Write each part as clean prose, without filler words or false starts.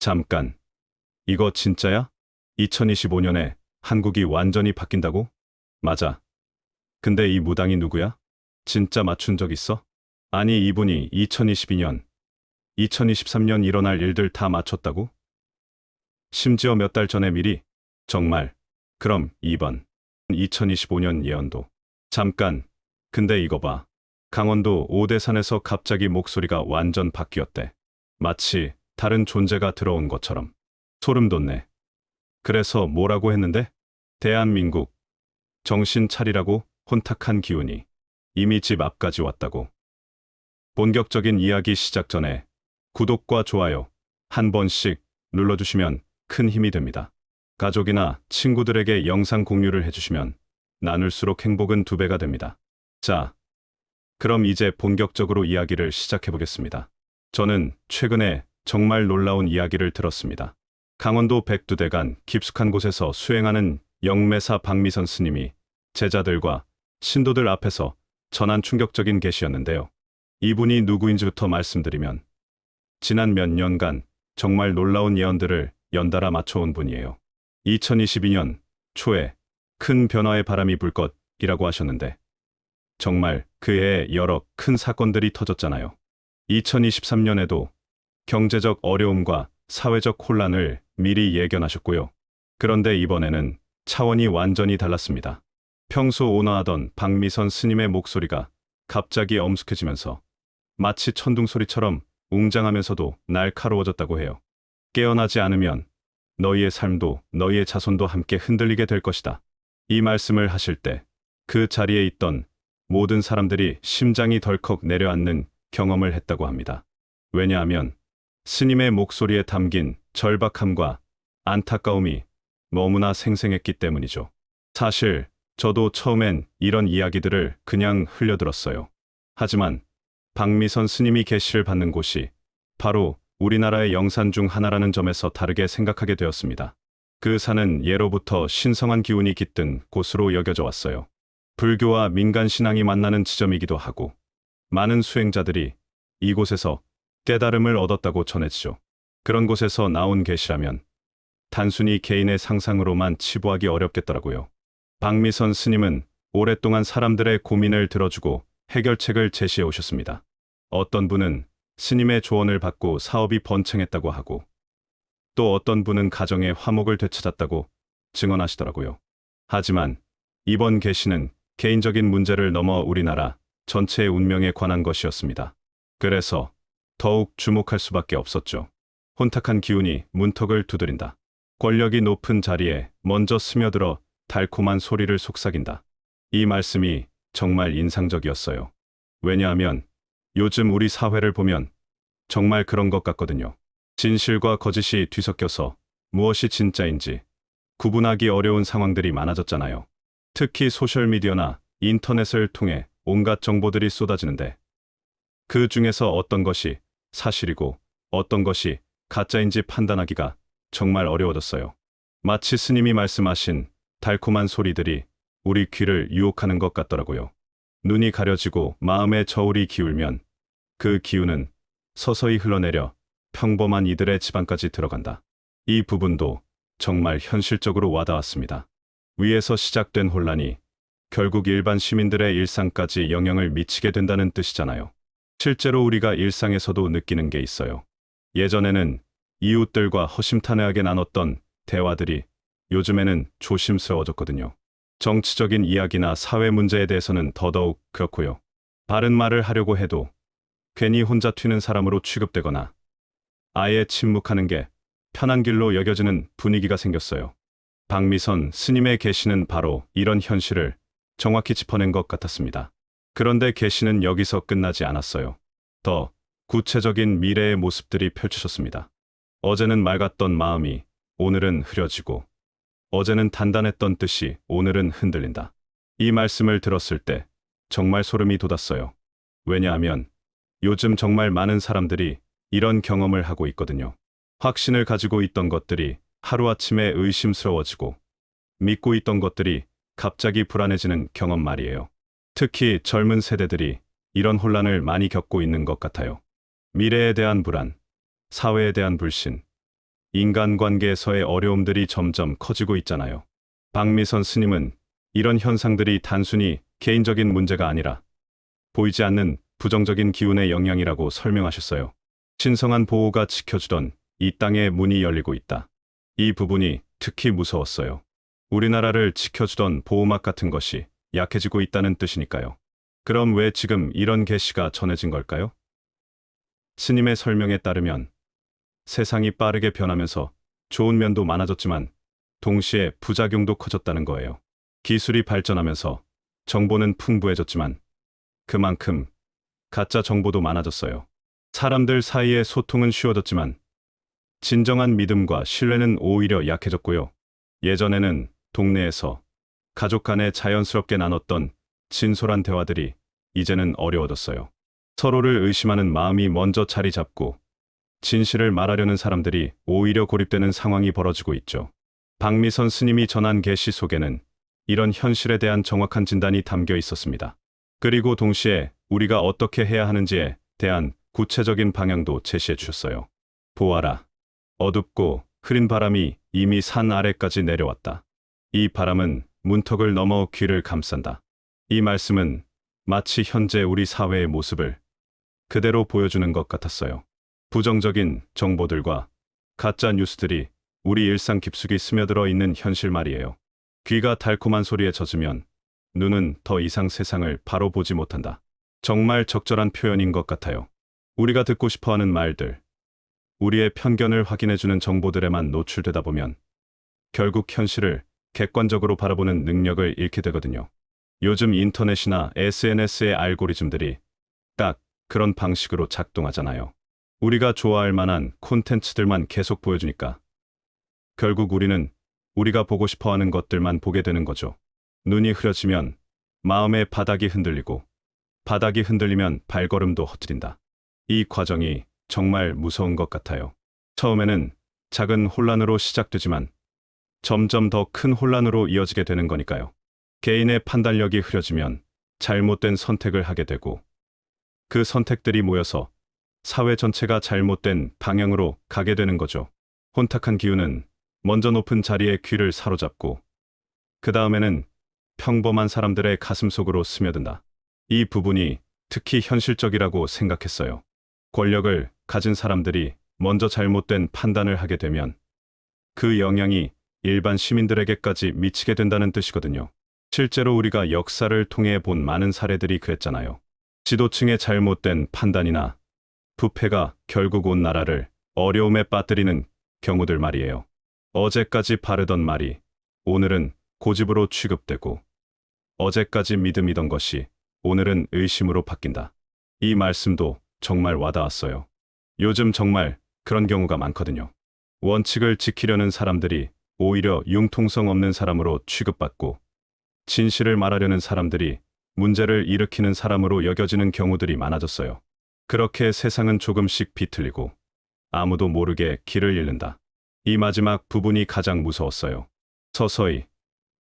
잠깐, 이거 진짜야? 2025년에 한국이 완전히 바뀐다고? 맞아. 근데 이 무당이 누구야? 진짜 맞춘 적 있어? 아니, 이분이 2022년, 2023년 일어날 일들 다 맞췄다고? 심지어 몇 달 전에 미리? 정말. 그럼 이번 2025년 예언도. 잠깐. 근데 이거 봐. 강원도 오대산에서 갑자기 목소리가 완전 바뀌었대. 마치 다른 존재가 들어온 것처럼. 소름 돋네. 그래서 뭐라고 했는데? 대한민국. 정신 차리라고 혼탁한 기운이 이미 집 앞까지 왔다고. 본격적인 이야기 시작 전에 구독과 좋아요 한 번씩 눌러주시면 큰 힘이 됩니다. 가족이나 친구들에게 영상 공유를 해주시면 나눌수록 행복은 2배가 됩니다. 자, 그럼 이제 본격적으로 이야기를 시작해보겠습니다. 저는 최근에 정말 놀라운 이야기를 들었습니다. 강원도 백두대간 깊숙한 곳에서 수행하는 영매사 박미선 스님이 제자들과 신도들 앞에서 전한 충격적인 계시였는데요. 이분이 누구인지부터 말씀드리면 지난 몇 년간 정말 놀라운 예언들을 연달아 맞춰온 분이에요. 2022년 초에 큰 변화의 바람이 불 것이라고 하셨는데 정말 그해에 여러 큰 사건들이 터졌잖아요. 2023년에도 경제적 어려움과 사회적 혼란을 미리 예견하셨고요. 그런데 이번에는 차원이 완전히 달랐습니다. 평소 온화하던 박미선 스님의 목소리가 갑자기 엄숙해지면서 마치 천둥소리처럼 웅장하면서도 날카로워졌다고 해요. 깨어나지 않으면 너희의 삶도 너희의 자손도 함께 흔들리게 될 것이다. 이 말씀을 하실 때 그 자리에 있던 모든 사람들이 심장이 덜컥 내려앉는 경험을 했다고 합니다. 왜냐하면 스님의 목소리에 담긴 절박함과 안타까움이 너무나 생생했기 때문이죠. 사실 저도 처음엔 이런 이야기들을 그냥 흘려들었어요. 하지만 박미선 스님이 계시를 받는 곳이 바로 우리나라의 영산 중 하나라는 점에서 다르게 생각하게 되었습니다. 그 산은 예로부터 신성한 기운이 깃든 곳으로 여겨져 왔어요. 불교와 민간 신앙이 만나는 지점이기도 하고 많은 수행자들이 이곳에서 깨달음을 얻었다고 전했죠. 그런 곳에서 나온 계시라면 단순히 개인의 상상으로만 치부하기 어렵겠더라고요. 박미선 스님은 오랫동안 사람들의 고민을 들어주고 해결책을 제시해 오셨습니다. 어떤 분은 스님의 조언을 받고 사업이 번창했다고 하고 또 어떤 분은 가정의 화목을 되찾았다고 증언하시더라고요. 하지만 이번 계시는 개인적인 문제를 넘어 우리나라 전체의 운명에 관한 것이었습니다. 그래서 더욱 주목할 수밖에 없었죠. 혼탁한 기운이 문턱을 두드린다. 권력이 높은 자리에 먼저 스며들어 달콤한 소리를 속삭인다. 이 말씀이 정말 인상적이었어요. 왜냐하면 요즘 우리 사회를 보면 정말 그런 것 같거든요. 진실과 거짓이 뒤섞여서 무엇이 진짜인지 구분하기 어려운 상황들이 많아졌잖아요. 특히 소셜미디어나 인터넷을 통해 온갖 정보들이 쏟아지는데 그 중에서 어떤 것이 사실이고 어떤 것이 가짜인지 판단하기가 정말 어려워졌어요. 마치 스님이 말씀하신 달콤한 소리들이 우리 귀를 유혹하는 것 같더라고요. 눈이 가려지고 마음의 저울이 기울면 그 기운은 서서히 흘러내려 평범한 이들의 집안까지 들어간다. 이 부분도 정말 현실적으로 와닿았습니다. 위에서 시작된 혼란이 결국 일반 시민들의 일상까지 영향을 미치게 된다는 뜻이잖아요. 실제로 우리가 일상에서도 느끼는 게 있어요. 예전에는 이웃들과 허심탄회하게 나눴던 대화들이 요즘에는 조심스러워졌거든요. 정치적인 이야기나 사회 문제에 대해서는 더더욱 그렇고요. 바른 말을 하려고 해도 괜히 혼자 튀는 사람으로 취급되거나 아예 침묵하는 게 편한 길로 여겨지는 분위기가 생겼어요. 박미선 스님의 계시는 바로 이런 현실을 정확히 짚어낸 것 같았습니다. 그런데 계시는 여기서 끝나지 않았어요. 더 구체적인 미래의 모습들이 펼쳐졌습니다. 어제는 맑았던 마음이 오늘은 흐려지고 어제는 단단했던 뜻이 오늘은 흔들린다. 이 말씀을 들었을 때 정말 소름이 돋았어요. 왜냐하면 요즘 정말 많은 사람들이 이런 경험을 하고 있거든요. 확신을 가지고 있던 것들이 하루아침에 의심스러워지고 믿고 있던 것들이 갑자기 불안해지는 경험 말이에요. 특히 젊은 세대들이 이런 혼란을 많이 겪고 있는 것 같아요. 미래에 대한 불안, 사회에 대한 불신, 인간관계에서의 어려움들이 점점 커지고 있잖아요. 박미선 스님은 이런 현상들이 단순히 개인적인 문제가 아니라 보이지 않는 부정적인 기운의 영향이라고 설명하셨어요. 신성한 보호가 지켜주던 이 땅의 문이 열리고 있다. 이 부분이 특히 무서웠어요. 우리나라를 지켜주던 보호막 같은 것이 약해지고 있다는 뜻이니까요. 그럼 왜 지금 이런 계시가 전해진 걸까요? 스님의 설명에 따르면 세상이 빠르게 변하면서 좋은 면도 많아졌지만 동시에 부작용도 커졌다는 거예요. 기술이 발전하면서 정보는 풍부해졌지만 그만큼 가짜 정보도 많아졌어요. 사람들 사이의 소통은 쉬워졌지만 진정한 믿음과 신뢰는 오히려 약해졌고요. 예전에는 동네에서 가족 간에 자연스럽게 나눴던 진솔한 대화들이 이제는 어려워졌어요. 서로를 의심하는 마음이 먼저 자리 잡고 진실을 말하려는 사람들이 오히려 고립되는 상황이 벌어지고 있죠. 박미선 스님이 전한 계시 속에는 이런 현실에 대한 정확한 진단이 담겨 있었습니다. 그리고 동시에 우리가 어떻게 해야 하는지에 대한 구체적인 방향도 제시해 주셨어요. 보아라. 어둡고 흐린 바람이 이미 산 아래까지 내려왔다. 이 바람은 문턱을 넘어 귀를 감싼다. 이 말씀은 마치 현재 우리 사회의 모습을 그대로 보여주는 것 같았어요. 부정적인 정보들과 가짜 뉴스들이 우리 일상 깊숙이 스며들어 있는 현실 말이에요. 귀가 달콤한 소리에 젖으면 눈은 더 이상 세상을 바로 보지 못한다. 정말 적절한 표현인 것 같아요. 우리가 듣고 싶어하는 말들, 우리의 편견을 확인해주는 정보들에만 노출되다 보면 결국 현실을 객관적으로 바라보는 능력을 잃게 되거든요. 요즘 인터넷이나 SNS의 알고리즘들이 딱 그런 방식으로 작동하잖아요. 우리가 좋아할 만한 콘텐츠들만 계속 보여주니까 결국 우리는 우리가 보고 싶어하는 것들만 보게 되는 거죠. 눈이 흐려지면 마음의 바닥이 흔들리고 바닥이 흔들리면 발걸음도 허트린다. 이 과정이 정말 무서운 것 같아요. 처음에는 작은 혼란으로 시작되지만 점점 더 큰 혼란으로 이어지게 되는 거니까요. 개인의 판단력이 흐려지면 잘못된 선택을 하게 되고 그 선택들이 모여서 사회 전체가 잘못된 방향으로 가게 되는 거죠. 혼탁한 기운은 먼저 높은 자리에 귀를 사로잡고 그 다음에는 평범한 사람들의 가슴 속으로 스며든다. 이 부분이 특히 현실적이라고 생각했어요. 권력을 가진 사람들이 먼저 잘못된 판단을 하게 되면 그 영향이 일반 시민들에게까지 미치게 된다는 뜻이거든요. 실제로 우리가 역사를 통해 본 많은 사례들이 그랬잖아요. 지도층의 잘못된 판단이나 부패가 결국 온 나라를 어려움에 빠뜨리는 경우들 말이에요. 어제까지 바르던 말이 오늘은 고집으로 취급되고 어제까지 믿음이던 것이 오늘은 의심으로 바뀐다. 이 말씀도 정말 와닿았어요. 요즘 정말 그런 경우가 많거든요. 원칙을 지키려는 사람들이 오히려 융통성 없는 사람으로 취급받고 진실을 말하려는 사람들이 문제를 일으키는 사람으로 여겨지는 경우들이 많아졌어요. 그렇게 세상은 조금씩 비틀리고 아무도 모르게 길을 잃는다. 이 마지막 부분이 가장 무서웠어요. 서서히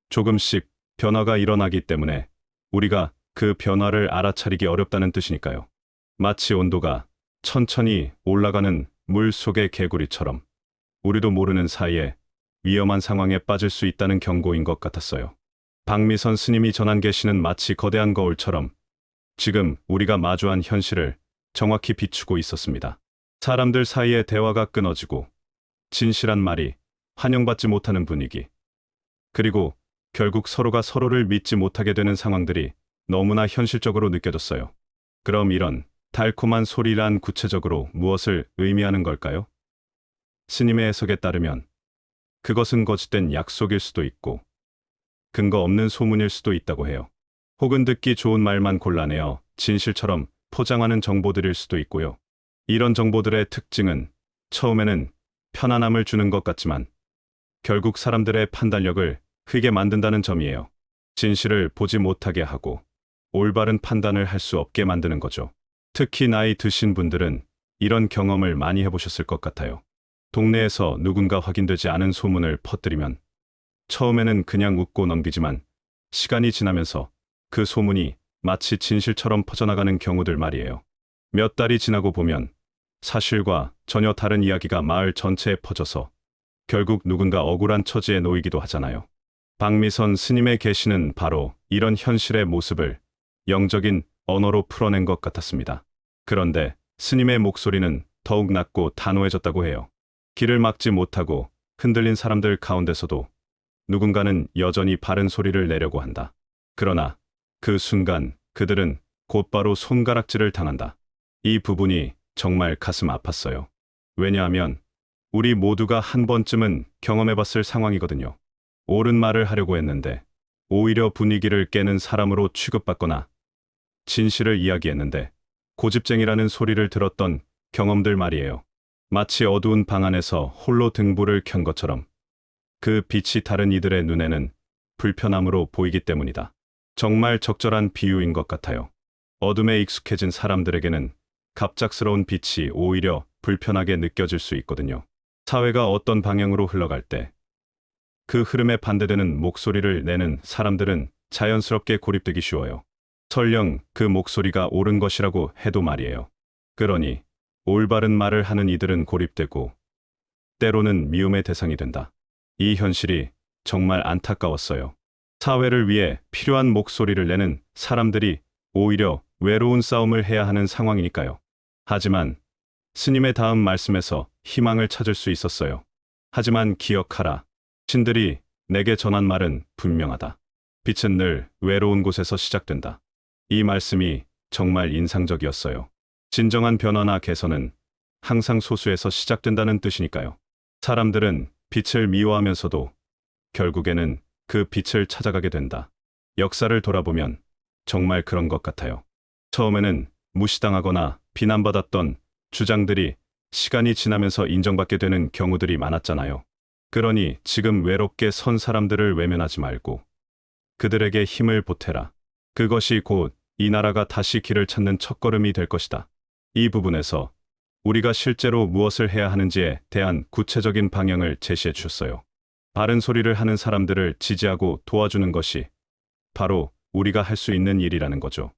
조금씩 변화가 일어나기 때문에 우리가 그 변화를 알아차리기 어렵다는 뜻이니까요. 마치 온도가 천천히 올라가는 물 속의 개구리처럼 우리도 모르는 사이에 위험한 상황에 빠질 수 있다는 경고인 것 같았어요. 박미선 스님이 전한 계시는 마치 거대한 거울처럼 지금 우리가 마주한 현실을 정확히 비추고 있었습니다. 사람들 사이의 대화가 끊어지고 진실한 말이 환영받지 못하는 분위기, 그리고 결국 서로가 서로를 믿지 못하게 되는 상황들이 너무나 현실적으로 느껴졌어요. 그럼 이런 달콤한 소리란 구체적으로 무엇을 의미하는 걸까요? 스님의 해석에 따르면 그것은 거짓된 약속일 수도 있고 근거 없는 소문일 수도 있다고 해요. 혹은 듣기 좋은 말만 골라내어 진실처럼 포장하는 정보들일 수도 있고요. 이런 정보들의 특징은 처음에는 편안함을 주는 것 같지만 결국 사람들의 판단력을 흐리게 만든다는 점이에요. 진실을 보지 못하게 하고 올바른 판단을 할 수 없게 만드는 거죠. 특히 나이 드신 분들은 이런 경험을 많이 해보셨을 것 같아요. 동네에서 누군가 확인되지 않은 소문을 퍼뜨리면 처음에는 그냥 웃고 넘기지만 시간이 지나면서 그 소문이 마치 진실처럼 퍼져나가는 경우들 말이에요. 몇 달이 지나고 보면 사실과 전혀 다른 이야기가 마을 전체에 퍼져서 결국 누군가 억울한 처지에 놓이기도 하잖아요. 박미선 스님의 계시는 바로 이런 현실의 모습을 영적인 언어로 풀어낸 것 같았습니다. 그런데 스님의 목소리는 더욱 낮고 단호해졌다고 해요. 길을 막지 못하고 흔들린 사람들 가운데서도 누군가는 여전히 바른 소리를 내려고 한다. 그러나 그 순간 그들은 곧바로 손가락질을 당한다. 이 부분이 정말 가슴 아팠어요. 왜냐하면 우리 모두가 한 번쯤은 경험해봤을 상황이거든요. 옳은 말을 하려고 했는데 오히려 분위기를 깨는 사람으로 취급받거나 진실을 이야기했는데 고집쟁이라는 소리를 들었던 경험들 말이에요. 마치 어두운 방 안에서 홀로 등불을 켠 것처럼 그 빛이 다른 이들의 눈에는 불편함으로 보이기 때문이다. 정말 적절한 비유인 것 같아요. 어둠에 익숙해진 사람들에게는 갑작스러운 빛이 오히려 불편하게 느껴질 수 있거든요. 사회가 어떤 방향으로 흘러갈 때 그 흐름에 반대되는 목소리를 내는 사람들은 자연스럽게 고립되기 쉬워요. 설령 그 목소리가 옳은 것이라고 해도 말이에요. 그러니 올바른 말을 하는 이들은 고립되고 때로는 미움의 대상이 된다. 이 현실이 정말 안타까웠어요. 사회를 위해 필요한 목소리를 내는 사람들이 오히려 외로운 싸움을 해야 하는 상황이니까요. 하지만 스님의 다음 말씀에서 희망을 찾을 수 있었어요. 하지만 기억하라. 신들이 내게 전한 말은 분명하다. 빛은 늘 외로운 곳에서 시작된다. 이 말씀이 정말 인상적이었어요. 진정한 변화나 개선은 항상 소수에서 시작된다는 뜻이니까요. 사람들은 빛을 미워하면서도 결국에는 그 빛을 찾아가게 된다. 역사를 돌아보면 정말 그런 것 같아요. 처음에는 무시당하거나 비난받았던 주장들이 시간이 지나면서 인정받게 되는 경우들이 많았잖아요. 그러니 지금 외롭게 선 사람들을 외면하지 말고 그들에게 힘을 보태라. 그것이 곧 이 나라가 다시 길을 찾는 첫걸음이 될 것이다. 이 부분에서 우리가 실제로 무엇을 해야 하는지에 대한 구체적인 방향을 제시해 주셨어요. 바른 소리를 하는 사람들을 지지하고 도와주는 것이 바로 우리가 할 수 있는 일이라는 거죠.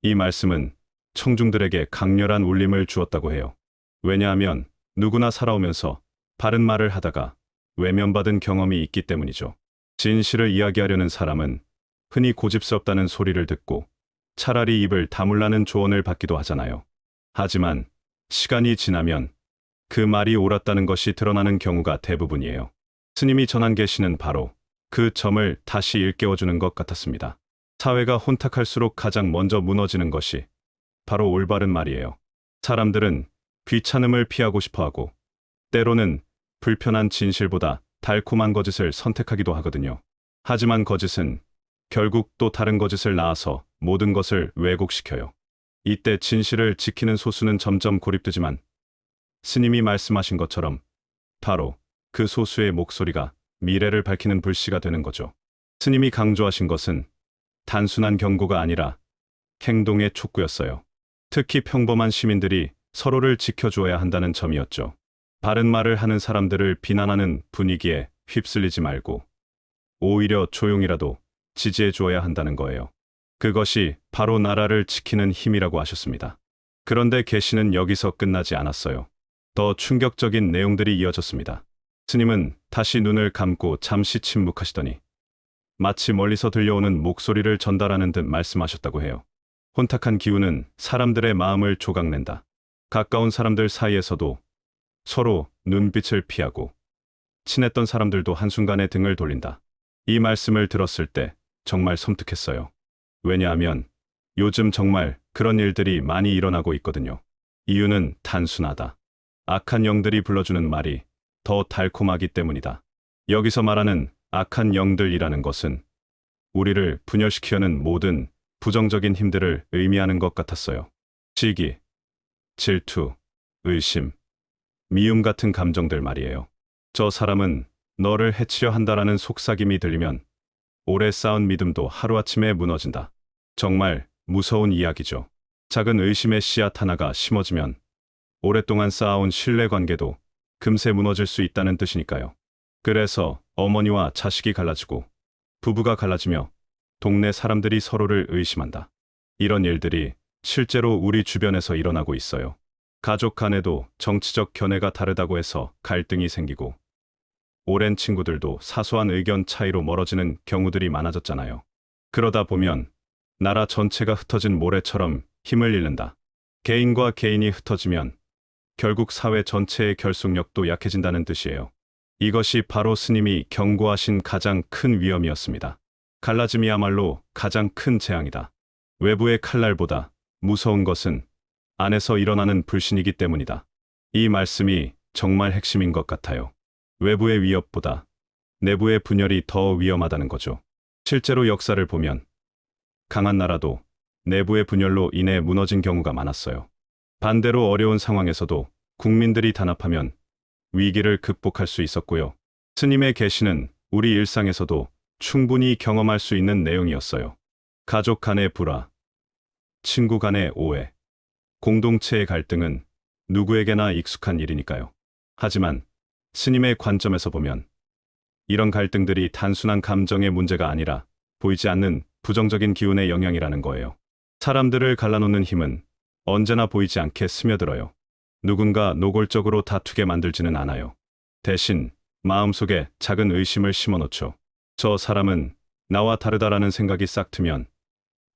이 말씀은 청중들에게 강렬한 울림을 주었다고 해요. 왜냐하면 누구나 살아오면서 바른 말을 하다가 외면받은 경험이 있기 때문이죠. 진실을 이야기하려는 사람은 흔히 고집스럽다는 소리를 듣고 차라리 입을 다물라는 조언을 받기도 하잖아요. 하지만 시간이 지나면 그 말이 옳았다는 것이 드러나는 경우가 대부분이에요. 스님이 전한 계시는 바로 그 점을 다시 일깨워주는 것 같았습니다. 사회가 혼탁할수록 가장 먼저 무너지는 것이 바로 올바른 말이에요. 사람들은 귀찮음을 피하고 싶어하고 때로는 불편한 진실보다 달콤한 거짓을 선택하기도 하거든요. 하지만 거짓은 결국 또 다른 거짓을 낳아서 모든 것을 왜곡시켜요. 이때 진실을 지키는 소수는 점점 고립되지만 스님이 말씀하신 것처럼 바로 그 소수의 목소리가 미래를 밝히는 불씨가 되는 거죠. 스님이 강조하신 것은 단순한 경고가 아니라 행동의 촉구였어요. 특히 평범한 시민들이 서로를 지켜줘야 한다는 점이었죠. 바른 말을 하는 사람들을 비난하는 분위기에 휩쓸리지 말고 오히려 조용히라도 지지해 주어야 한다는 거예요. 그것이 바로 나라를 지키는 힘이라고 하셨습니다. 그런데 계시는 여기서 끝나지 않았어요. 더 충격적인 내용들이 이어졌습니다. 스님은 다시 눈을 감고 잠시 침묵하시더니 마치 멀리서 들려오는 목소리를 전달하는 듯 말씀하셨다고 해요. 혼탁한 기운은 사람들의 마음을 조각낸다. 가까운 사람들 사이에서도 서로 눈빛을 피하고 친했던 사람들도 한순간에 등을 돌린다. 이 말씀을 들었을 때 정말 섬뜩했어요. 왜냐하면 요즘 정말 그런 일들이 많이 일어나고 있거든요. 이유는 단순하다. 악한 영들이 불러주는 말이 더 달콤하기 때문이다. 여기서 말하는 악한 영들이라는 것은 우리를 분열시키려는 모든 부정적인 힘들을 의미하는 것 같았어요. 시기, 질투, 의심, 미움 같은 감정들 말이에요. 저 사람은 너를 해치려 한다라는 속삭임이 들리면 오래 쌓은 믿음도 하루아침에 무너진다. 정말 무서운 이야기죠. 작은 의심의 씨앗 하나가 심어지면 오랫동안 쌓아온 신뢰관계도 금세 무너질 수 있다는 뜻이니까요. 그래서 어머니와 자식이 갈라지고 부부가 갈라지며 동네 사람들이 서로를 의심한다. 이런 일들이 실제로 우리 주변에서 일어나고 있어요. 가족 간에도 정치적 견해가 다르다고 해서 갈등이 생기고 오랜 친구들도 사소한 의견 차이로 멀어지는 경우들이 많아졌잖아요. 그러다 보면 나라 전체가 흩어진 모래처럼 힘을 잃는다. 개인과 개인이 흩어지면 결국 사회 전체의 결속력도 약해진다는 뜻이에요. 이것이 바로 스님이 경고하신 가장 큰 위험이었습니다. 갈라짐이야말로 가장 큰 재앙이다. 외부의 칼날보다 무서운 것은 안에서 일어나는 불신이기 때문이다. 이 말씀이 정말 핵심인 것 같아요. 외부의 위협보다 내부의 분열이 더 위험하다는 거죠. 실제로 역사를 보면 강한 나라도 내부의 분열로 인해 무너진 경우가 많았어요. 반대로 어려운 상황에서도 국민들이 단합하면 위기를 극복할 수 있었고요. 스님의 계시는 우리 일상에서도 충분히 경험할 수 있는 내용이었어요. 가족 간의 불화, 친구 간의 오해, 공동체의 갈등은 누구에게나 익숙한 일이니까요. 하지만 스님의 관점에서 보면 이런 갈등들이 단순한 감정의 문제가 아니라 보이지 않는 부정적인 기운의 영향이라는 거예요. 사람들을 갈라놓는 힘은 언제나 보이지 않게 스며들어요. 누군가 노골적으로 다투게 만들지는 않아요. 대신 마음속에 작은 의심을 심어놓죠. 저 사람은 나와 다르다라는 생각이 싹 트면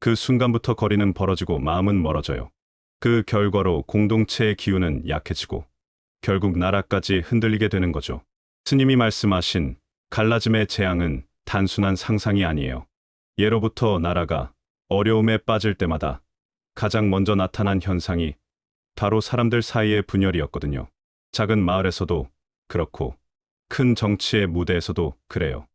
그 순간부터 거리는 벌어지고 마음은 멀어져요. 그 결과로 공동체의 기운은 약해지고 결국 나라까지 흔들리게 되는 거죠. 스님이 말씀하신 갈라짐의 재앙은 단순한 상상이 아니에요. 예로부터 나라가 어려움에 빠질 때마다 가장 먼저 나타난 현상이 바로 사람들 사이의 분열이었거든요. 작은 마을에서도 그렇고 큰 정치의 무대에서도 그래요.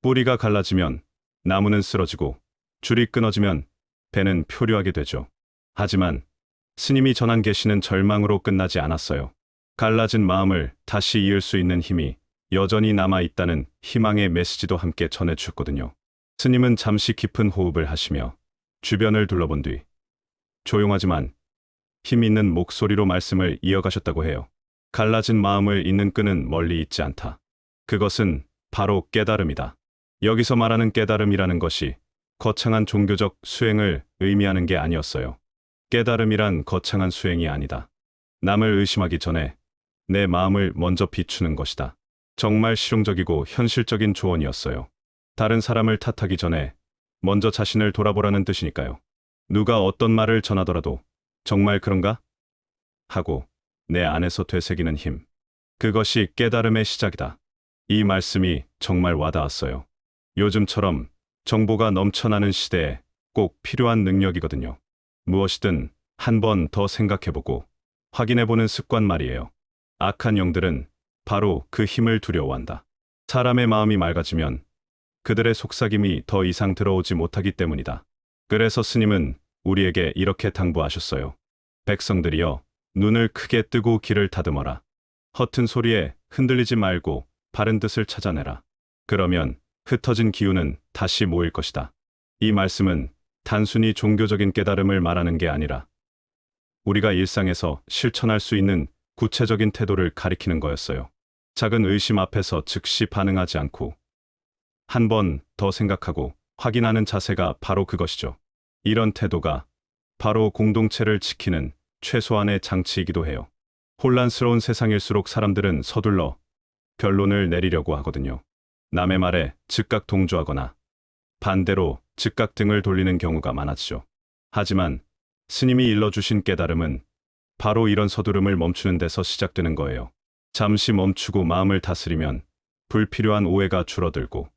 뿌리가 갈라지면 나무는 쓰러지고 줄이 끊어지면 배는 표류하게 되죠. 하지만 스님이 전한 계시는 절망으로 끝나지 않았어요. 갈라진 마음을 다시 이을 수 있는 힘이 여전히 남아있다는 희망의 메시지도 함께 전해주셨거든요. 스님은 잠시 깊은 호흡을 하시며 주변을 둘러본 뒤 조용하지만 힘 있는 목소리로 말씀을 이어가셨다고 해요. 갈라진 마음을 잇는 끈은 멀리 있지 않다. 그것은 바로 깨달음이다. 여기서 말하는 깨달음이라는 것이 거창한 종교적 수행을 의미하는 게 아니었어요. 깨달음이란 거창한 수행이 아니다. 남을 의심하기 전에 내 마음을 먼저 비추는 것이다. 정말 실용적이고 현실적인 조언이었어요. 다른 사람을 탓하기 전에 먼저 자신을 돌아보라는 뜻이니까요. 누가 어떤 말을 전하더라도 정말 그런가? 하고 내 안에서 되새기는 힘. 그것이 깨달음의 시작이다. 이 말씀이 정말 와닿았어요. 요즘처럼 정보가 넘쳐나는 시대에 꼭 필요한 능력이거든요. 무엇이든 한 번 더 생각해보고 확인해보는 습관 말이에요. 악한 영들은 바로 그 힘을 두려워한다. 사람의 마음이 맑아지면 그들의 속삭임이 더 이상 들어오지 못하기 때문이다. 그래서 스님은 우리에게 이렇게 당부하셨어요. 백성들이여, 눈을 크게 뜨고 귀를 다듬어라. 허튼 소리에 흔들리지 말고 바른 뜻을 찾아내라. 그러면 흩어진 기운은 다시 모일 것이다. 이 말씀은 단순히 종교적인 깨달음을 말하는 게 아니라 우리가 일상에서 실천할 수 있는 구체적인 태도를 가리키는 거였어요. 작은 의심 앞에서 즉시 반응하지 않고 한 번 더 생각하고 확인하는 자세가 바로 그것이죠. 이런 태도가 바로 공동체를 지키는 최소한의 장치이기도 해요. 혼란스러운 세상일수록 사람들은 서둘러 결론을 내리려고 하거든요. 남의 말에 즉각 동조하거나 반대로 즉각 등을 돌리는 경우가 많았죠. 하지만 스님이 일러주신 깨달음은 바로 이런 서두름을 멈추는 데서 시작되는 거예요. 잠시 멈추고 마음을 다스리면 불필요한 오해가 줄어들고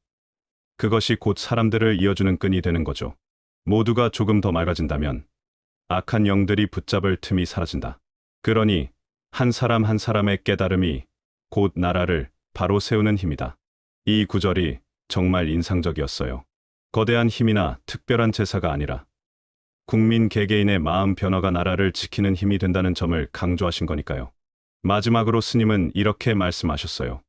그것이 곧 사람들을 이어주는 끈이 되는 거죠. 모두가 조금 더 맑아진다면 악한 영들이 붙잡을 틈이 사라진다. 그러니 한 사람 한 사람의 깨달음이 곧 나라를 바로 세우는 힘이다. 이 구절이 정말 인상적이었어요. 거대한 힘이나 특별한 제사가 아니라 국민 개개인의 마음 변화가 나라를 지키는 힘이 된다는 점을 강조하신 거니까요. 마지막으로 스님은 이렇게 말씀하셨어요.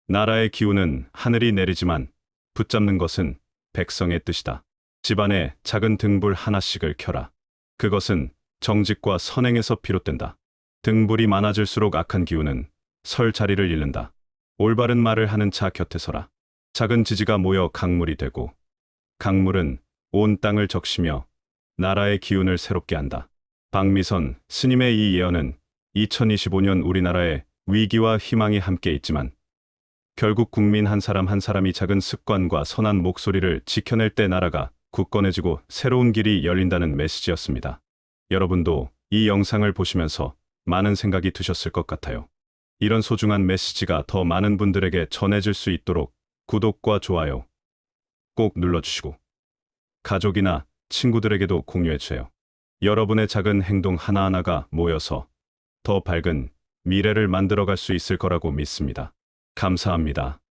나라의 기운은 하늘이 내리지만 붙잡는 것은 백성의 뜻이다. 집안에 작은 등불 하나씩을 켜라. 그것은 정직과 선행에서 비롯된다. 등불이 많아질수록 악한 기운은 설 자리를 잃는다. 올바른 말을 하는 자 곁에 서라. 작은 지지가 모여 강물이 되고 강물은 온 땅을 적시며 나라의 기운을 새롭게 한다. 박미선 스님의 이 예언은 2025년 우리나라의 위기와 희망이 함께 있지만 결국 국민 한 사람 한 사람이 작은 습관과 선한 목소리를 지켜낼 때 나라가 굳건해지고 새로운 길이 열린다는 메시지였습니다. 여러분도 이 영상을 보시면서 많은 생각이 드셨을 것 같아요. 이런 소중한 메시지가 더 많은 분들에게 전해질 수 있도록 구독과 좋아요 꼭 눌러주시고 가족이나 친구들에게도 공유해주세요. 여러분의 작은 행동 하나하나가 모여서 더 밝은 미래를 만들어갈 수 있을 거라고 믿습니다. 감사합니다.